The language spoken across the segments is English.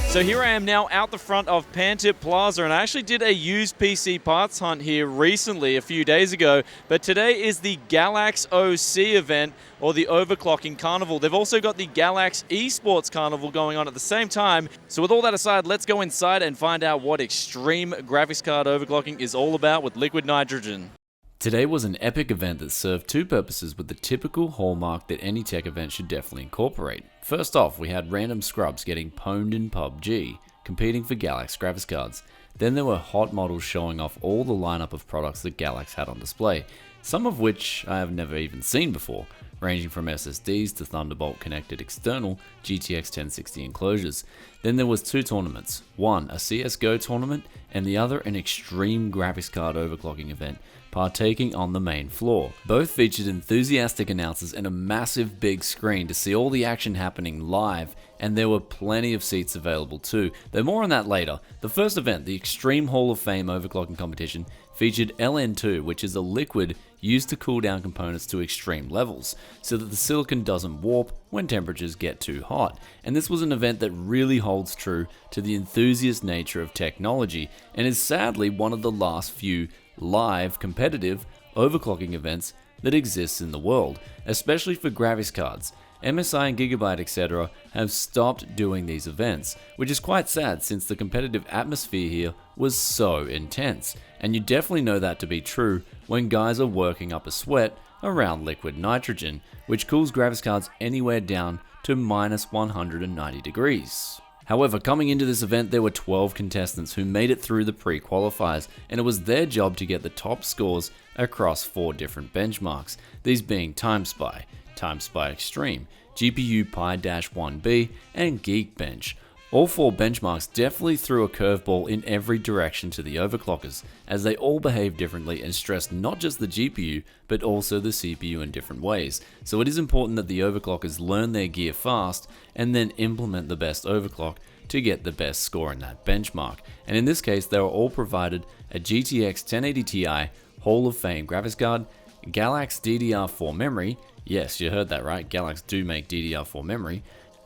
So here I am now out the front of Antec Plaza, and I actually did a used PC parts hunt here recently, a few days ago, but today is the Galax OC event, or the Overclocking Carnival. They've also got the Galax Esports Carnival going on at the same time. So with all that aside, let's go inside and find out what extreme graphics card overclocking is all about with liquid nitrogen. Today was an epic event that served two purposes with the typical hallmark that any tech event should definitely incorporate. First off, we had random scrubs getting pwned in PUBG, competing for Galax graphics cards. Then there were hot models showing off all the lineup of products that Galax had on display, some of which I have never even seen before, ranging from SSDs to Thunderbolt connected external GTX 1060 enclosures. Then there was two tournaments, one a CSGO tournament and the other an extreme graphics card overclocking event, partaking on the main floor. Both featured enthusiastic announcers and a massive big screen to see all the action happening live, and there were plenty of seats available too, though more on that later. The first event, the Extreme Hall of Fame overclocking competition, featured LN2, which is a liquid used to cool down components to extreme levels, so that the silicon doesn't warp when temperatures get too hot. And this was an event that really holds true to the enthusiast nature of technology, and is sadly one of the last few live competitive overclocking events that exists in the world, especially for graphics cards. MSI and Gigabyte etc. have stopped doing these events, which is quite sad since the competitive atmosphere here was so intense, and you definitely know that to be true when guys are working up a sweat around liquid nitrogen, which cools graphics cards anywhere down to minus 190 degrees. However, coming into this event, there were 12 contestants who made it through the pre-qualifiers, and it was their job to get the top scores across 4 different benchmarks, these being TimeSpy, TimeSpy Extreme, GPU Pi-1B, and Geekbench. All 4 benchmarks definitely threw a curveball in every direction to the overclockers, as they all behaved differently and stressed not just the GPU, but also the CPU in different ways. So it is important that the overclockers learn their gear fast and then implement the best overclock to get the best score in that benchmark. And in this case, they were all provided a GTX 1080 Ti Hall of Fame graphics card, Galax DDR4 memory, yes, you heard that right, Galax do make DDR4 memory,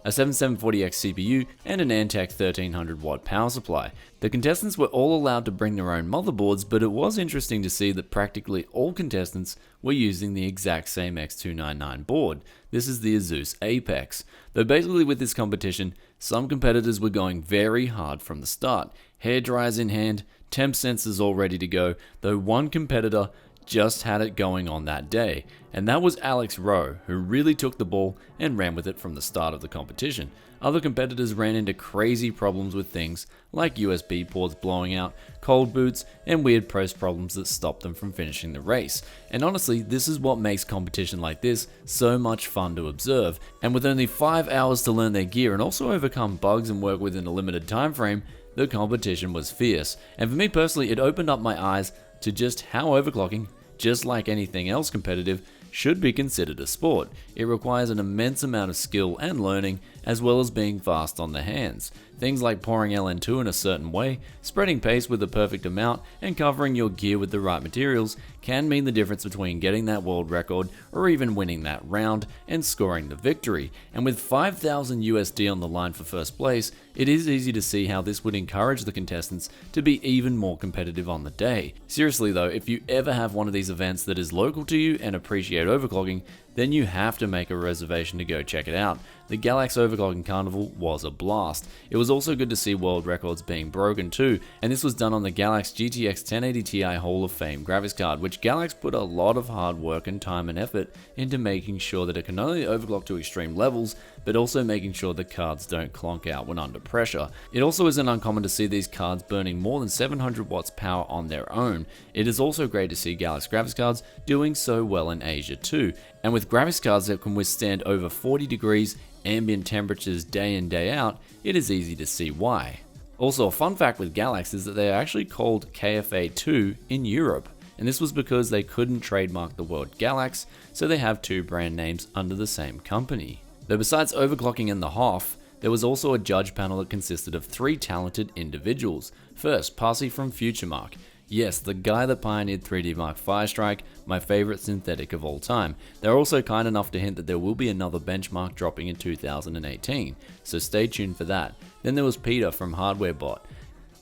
a 7740X CPU, and an Antec 1300 watt power supply. The contestants were all allowed to bring their own motherboards, but it was interesting to see that practically all contestants were using the exact same X299 board. This is the Asus Apex. Though basically with this competition, some competitors were going very hard from the start. Hair dryers in hand, temp sensors all ready to go, though one competitor just had it going on that day, and that was Alex Rowe, who really took the ball and ran with it from the start of the competition. Other competitors ran into crazy problems with things like USB ports blowing out, cold boots, and weird post problems that stopped them from finishing the race. And honestly, this is what makes competition like this so much fun to observe, and with only 5 hours to learn their gear and also overcome bugs and work within a limited time frame, the competition was fierce. And for me personally, it opened up my eyes to just how overclocking, just like anything else competitive, should be considered a sport. It requires an immense amount of skill and learning, as well as being fast on the hands. Things like pouring LN2 in a certain way, spreading paste with the perfect amount, and covering your gear with the right materials can mean the difference between getting that world record or even winning that round and scoring the victory. And with 5,000 USD on the line for first place, it is easy to see how this would encourage the contestants to be even more competitive on the day. Seriously though, if you ever have one of these events that is local to you and appreciate overclocking, then you have to make a reservation to go check it out. The Galax Overclocking Carnival was a blast. It was also good to see world records being broken too, and this was done on the Galax GTX 1080 Ti Hall of Fame graphics card, which Galax put a lot of hard work and time and effort into making sure that it can not only overclock to extreme levels, but also making sure the cards don't clonk out when under pressure. It also isn't uncommon to see these cards burning more than 700 watts power on their own. It is also great to see Galax graphics cards doing so well in Asia too, and with graphics cards that can withstand over 40 degrees ambient temperatures day in day out, it is easy to see why. Also, a fun fact with Galax is that they are actually called KFA2 in Europe, and this was because they couldn't trademark the word Galax, so they have 2 brand names under the same company. Though besides overclocking and the HoF, there was also a judge panel that consisted of 3 talented individuals. First, Parsi from FutureMark. Yes, the guy that pioneered 3D Mark Firestrike, my favorite synthetic of all time. They're also kind enough to hint that there will be another benchmark dropping in 2018, so stay tuned for that. Then there was Peter from HardwareBot,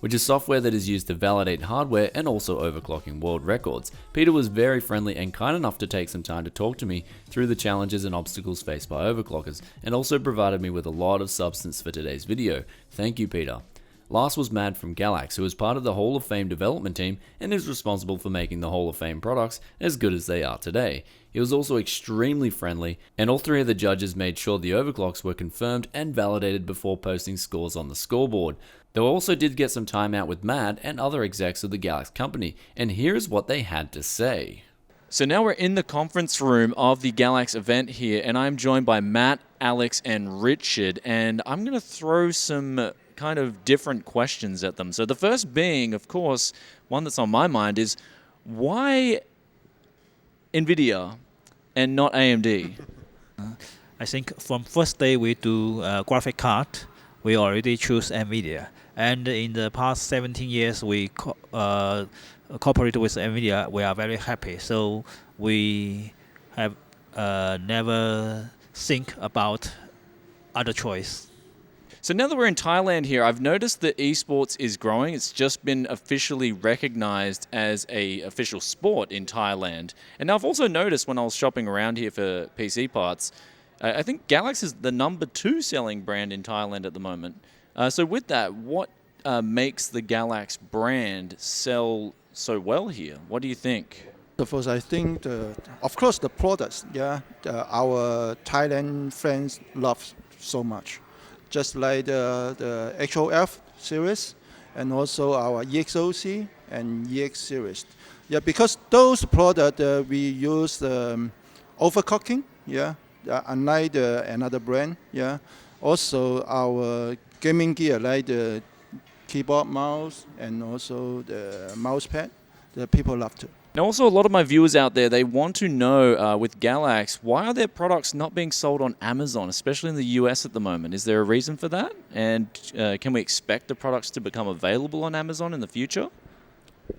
which is software that is used to validate hardware and also overclocking world records. Peter was very friendly and kind enough to take some time to talk to me through the challenges and obstacles faced by overclockers, and also provided me with a lot of substance for today's video. Thank you, Peter. Last was Mad from Galax, who is part of the Hall of Fame development team and is responsible for making the Hall of Fame products as good as they are today. He was also extremely friendly, and all three of the judges made sure the overclocks were confirmed and validated before posting scores on the scoreboard. They also did get some time out with Mad and other execs of the Galax company, and here's what they had to say. So now we're in the conference room of the Galax event here, and I'm joined by Matt, Alex, and Richard, and I'm going to throw some kind of different questions at them. So the first being, of course, one that's on my mind is, why NVIDIA and not AMD? I think from first day we do graphic card, we already choose NVIDIA. And in the past 17 years, we cooperated with NVIDIA. We are very happy. So we have never think about other choice. So now that we're in Thailand here, I've noticed that esports is growing. It's just been officially recognized as an official sport in Thailand. And now I've also noticed when I was shopping around here for PC parts, I think Galax is the #2 selling brand in Thailand at the moment. So with that, what makes the Galax brand sell so well here? What do you think? First, I think, of course, the products, our Thailand friends love so much. Just like the HoF series and also our EXOC and EX series. Yeah, because those products we use overclocking, unlike another brand. Yeah, also our gaming gear like the keyboard, mouse, and also the mouse pad, the people love to. Now also a lot of my viewers out there, they want to know with Galax, why are their products not being sold on Amazon, especially in the US at the moment? Is there a reason for that? And can we expect the products to become available on Amazon in the future?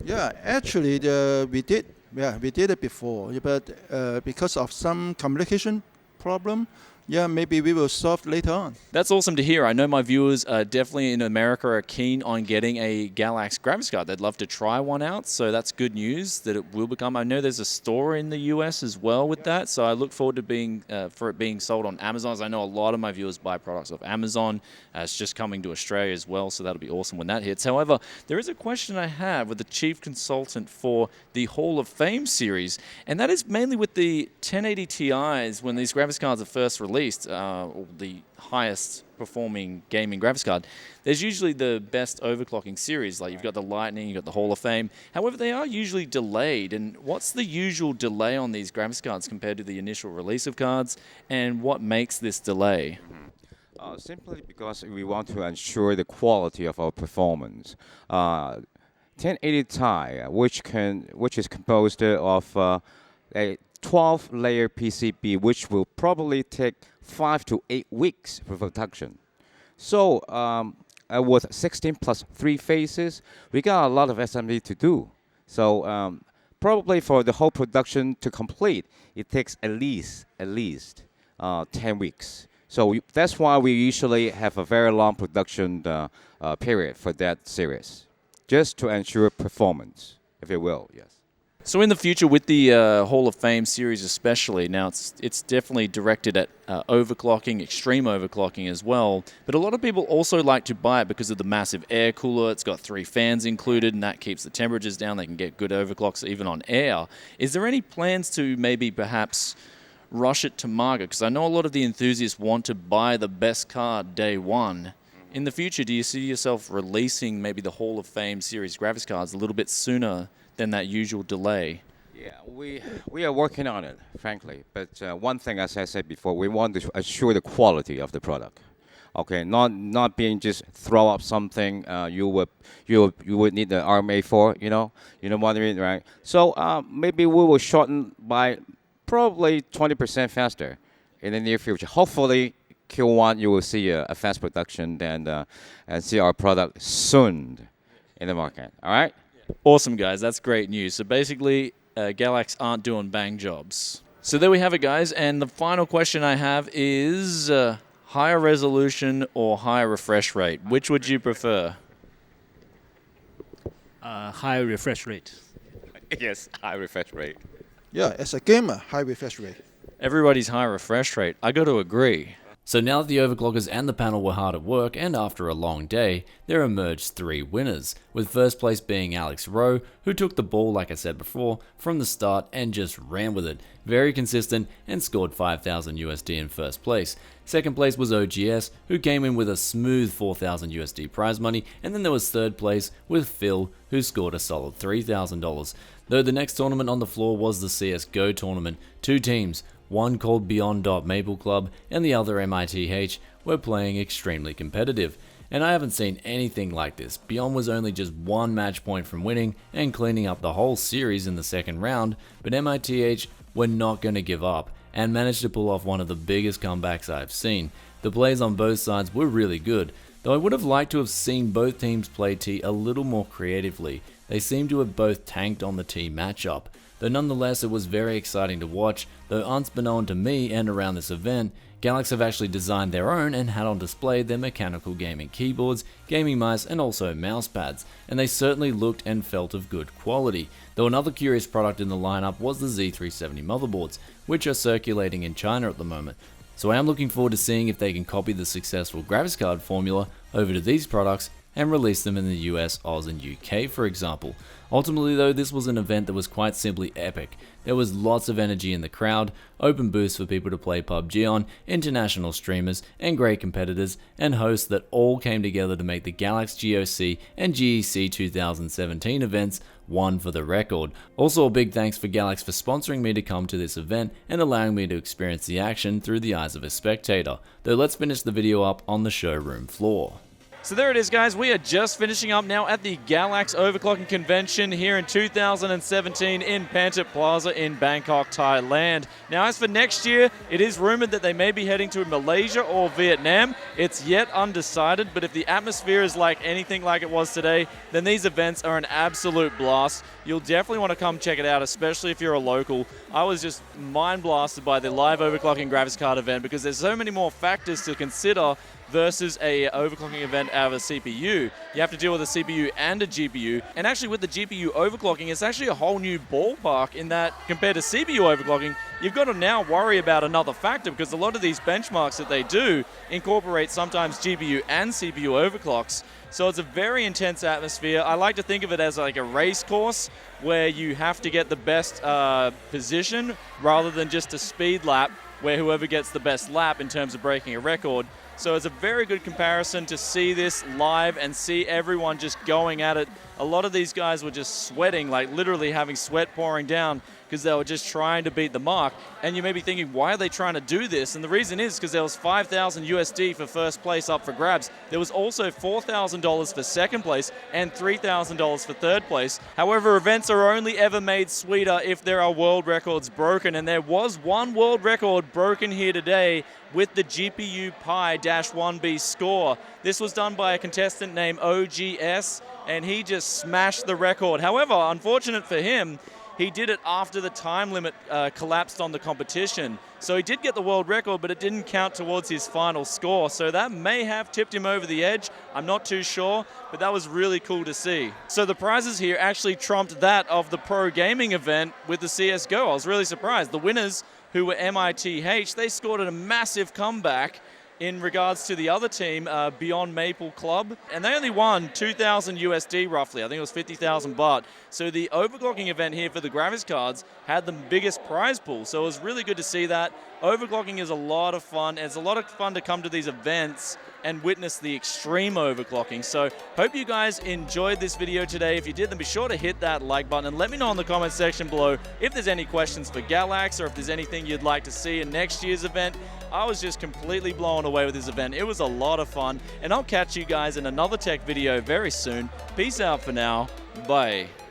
Yeah, actually we did it before, but because of some communication problem, maybe we will solve later on. That's awesome to hear. I know my viewers definitely in America are keen on getting a Galax graphics card. They'd love to try one out, so that's good news that it will become. I know there's a store in the US as well with that, so I look forward to for it being sold on Amazon. As I know a lot of my viewers buy products off Amazon. It's just coming to Australia as well, so that'll be awesome when that hits. However, there is a question I have with the chief consultant for the Hall of Fame series, and that is mainly with the 1080 Ti's when these graphics cards are first released. The highest performing gaming graphics card, there's usually the best overclocking series, like you've got the Lightning, you've got the Hall of Fame. However, they are usually delayed. And what's the usual delay on these graphics cards compared to the initial release of cards, and what makes this delay? Simply because we want to ensure the quality of our performance. 1080 Ti, which is composed of a 12-layer PCB, which will probably take 5 to 8 weeks for production. So with 16 plus 3 phases, we got a lot of assembly to do. So probably for the whole production to complete, it takes at least 10 weeks. So that's why we usually have a very long production period for that series, just to ensure performance, if you will, yes. So in the future with the Hall of Fame series especially, now it's definitely directed at overclocking, extreme overclocking as well, but a lot of people also like to buy it because of the massive air cooler. It's got 3 fans included and that keeps the temperatures down. They can get good overclocks even on air. Is there any plans to maybe perhaps rush it to market? Because I know a lot of the enthusiasts want to buy the best card day one. In the future, do you see yourself releasing maybe the Hall of Fame series graphics cards a little bit sooner than that usual delay? Yeah, we are working on it, frankly. But one thing, as I said before, we want to assure the quality of the product. Okay, not being just throw up something you would need the RMA for, you know what I mean, right? So maybe we will shorten by probably 20% faster in the near future. Hopefully, Q1 you will see a fast production and see our product soon in the market. All right. Awesome, guys. That's great news. So basically, Galax aren't doing bang jobs. So there we have it, guys. And the final question I have is higher resolution or higher refresh rate? Which would you prefer? High refresh rate. Yes, high refresh rate. Yeah, as a gamer, high refresh rate. Everybody's high refresh rate. I got to agree. So now that the overclockers and the panel were hard at work, and after a long day, there emerged 3 winners, with first place being Alex Rowe, who took the ball, like I said before, from the start and just ran with it. Very consistent and scored 5,000 USD in first place. Second place was OGS, who came in with a smooth 4,000 USD prize money, and then there was third place with Phil, who scored a solid $3,000. Though the next tournament on the floor was the CSGO tournament, 2 teams, one called Beyond.MapleClub and the other MITH, were playing extremely competitive. And I haven't seen anything like this. Beyond was only just 1 match point from winning and cleaning up the whole series in the second round, but MITH were not going to give up and managed to pull off one of the biggest comebacks I've seen. The plays on both sides were really good, though I would have liked to have seen both teams play T a little more creatively. They seem to have both tanked on the T matchup. Though nonetheless it was very exciting to watch, though unbeknown to me and around this event, Galax have actually designed their own and had on display their mechanical gaming keyboards, gaming mice and also mouse pads, and they certainly looked and felt of good quality. Though another curious product in the lineup was the Z370 motherboards, which are circulating in China at the moment. So I am looking forward to seeing if they can copy the successful graphics card formula over to these products and release them in the US, Oz and UK for example. Ultimately though, this was an event that was quite simply epic. There was lots of energy in the crowd, open booths for people to play PUBG on, international streamers, and great competitors, and hosts that all came together to make the Galax GoC and GEC 2017 events one for the record. Also a big thanks for Galax for sponsoring me to come to this event and allowing me to experience the action through the eyes of a spectator. Though let's finish the video up on the showroom floor. So there it is, guys. We are just finishing up now at the Galax Overclocking Convention here in 2017 in Antec Plaza in Bangkok, Thailand. Now, as for next year, it is rumored that they may be heading to Malaysia or Vietnam. It's yet undecided, but if the atmosphere is like anything like it was today, then these events are an absolute blast. You'll definitely want to come check it out, especially if you're a local. I was just mind blasted by the live overclocking graphics card event because there's so many more factors to consider versus a overclocking event out of a CPU. You have to deal with a CPU and a GPU, and actually with the GPU overclocking, it's actually a whole new ballpark in that compared to CPU overclocking, you've got to now worry about another factor because a lot of these benchmarks that they do incorporate sometimes GPU and CPU overclocks. So it's a very intense atmosphere. I like to think of it as like a race course where you have to get the best position rather than just a speed lap where whoever gets the best lap in terms of breaking a record. So it's a very good comparison to see this live and see everyone just going at it. A lot of these guys were just sweating, like literally having sweat pouring down because they were just trying to beat the mark. And you may be thinking, why are they trying to do this? And the reason is because there was 5,000 USD for first place up for grabs. There was also $4,000 for second place and $3,000 for third place. However, events are only ever made sweeter if there are world records broken. And there was one world record broken here today with the GPU Pi-1B score. This was done by a contestant named OGS, and he just smashed the record. However, unfortunate for him, he did it after the time limit collapsed on the competition. So he did get the world record, but it didn't count towards his final score. So that may have tipped him over the edge. I'm not too sure, but that was really cool to see. So the prizes here actually trumped that of the pro gaming event with the CSGO. I was really surprised. The winners, who were MITH, they scored a massive comeback in regards to the other team, Beyond.MapleClub, and they only won 2,000 USD roughly. I think it was 50,000 baht. So the overclocking event here for the graphics cards had the biggest prize pool. So it was really good to see that. Overclocking is a lot of fun. It's a lot of fun to come to these events and witness the extreme overclocking. So hope you guys enjoyed this video today. If you did, then be sure to hit that like button and let me know in the comment section below if there's any questions for Galax or if there's anything you'd like to see in next year's event. I was just completely blown away with this event. It was a lot of fun, and I'll catch you guys in another tech video very soon. Peace out for now. Bye.